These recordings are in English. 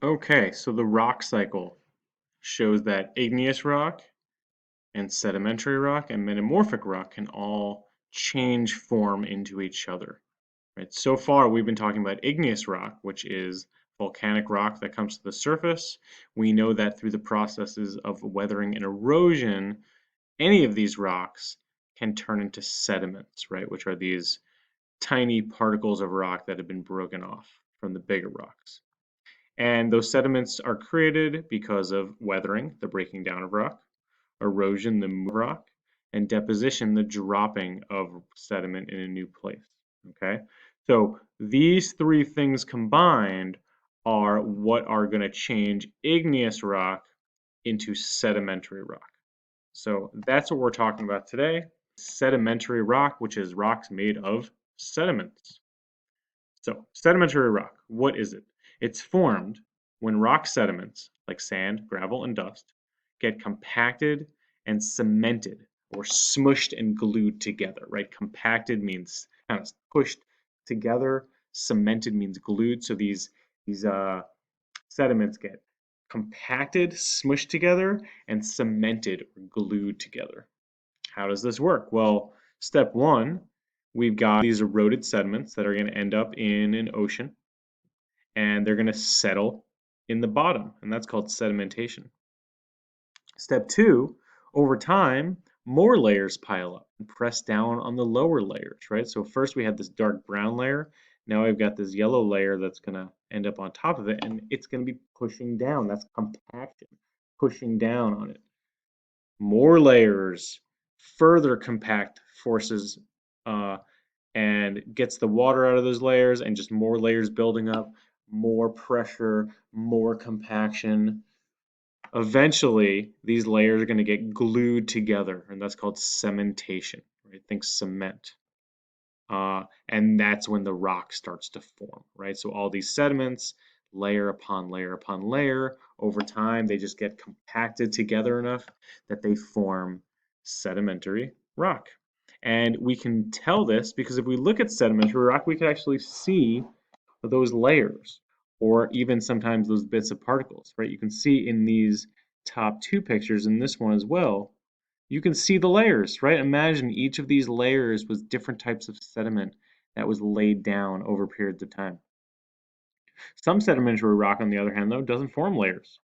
Okay, so the rock cycle shows that igneous rock and sedimentary rock and metamorphic rock can all change form into each other. Right? So far, we've been talking about igneous rock, which is volcanic rock that comes to the surface. We know that through the processes of weathering and erosion, any of these rocks can turn into sediments, right? Which are these tiny particles of rock that have been broken off from the bigger rocks. And those sediments are created because of weathering, the breaking down of rock, erosion, the move of rock, and deposition, the dropping of sediment in a new place. Okay, so these three things combined are what are going to change igneous rock into sedimentary rock. So that's what we're talking about today. Sedimentary rock, which is rocks made of sediments. So, sedimentary rock, what is it? It's formed when rock sediments, like sand, gravel, and dust, get compacted and cemented or smushed and glued together, right? Compacted means kind of pushed together, cemented means glued. So these sediments get compacted, smushed together, and cemented or glued together. How does this work? Well, step one, we've got these eroded sediments that are going to end up in an ocean and they're going to settle in the bottom, and that's called sedimentation. Step two, over time, more layers pile up and press down on the lower layers, right? So first we had this dark brown layer. Now I've got this yellow layer that's going to end up on top of it, and it's going to be pushing down. That's compaction, pushing down on it. More layers, further compact forces uh, and gets the water out of those layers and just more layers building up, more pressure, more compaction. Eventually, these layers are going to get glued together, and that's called cementation, right? Think cement. And that's when the rock starts to form, right? So all these sediments, layer upon layer upon layer, over time, they just get compacted together enough that they form sedimentary rock. And we can tell this because if we look at sedimentary rock, we can actually see those layers or even sometimes those bits of particles, right? You can see in these top two pictures, in this one as well, you can see the layers, right? Imagine each of these layers was different types of sediment that was laid down over periods of time. Some sedimentary rock, on the other hand, though, doesn't form layers.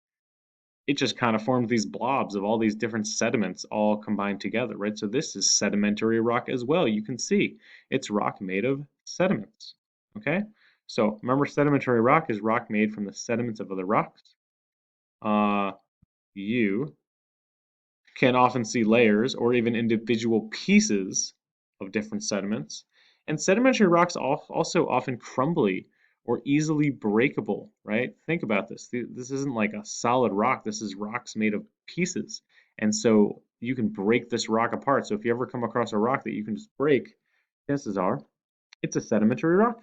It just kind of forms these blobs of all these different sediments all combined together, right? So this is sedimentary rock as well. You can see it's rock made of sediments, okay? So remember, sedimentary rock is rock made from the sediments of other rocks. You can often see layers or even individual pieces of different sediments. And sedimentary rocks also often crumbly or easily breakable, right? Think about this. This isn't like a solid rock. This is rocks made of pieces. And so you can break this rock apart. So if you ever come across a rock that you can just break, chances are it's a sedimentary rock.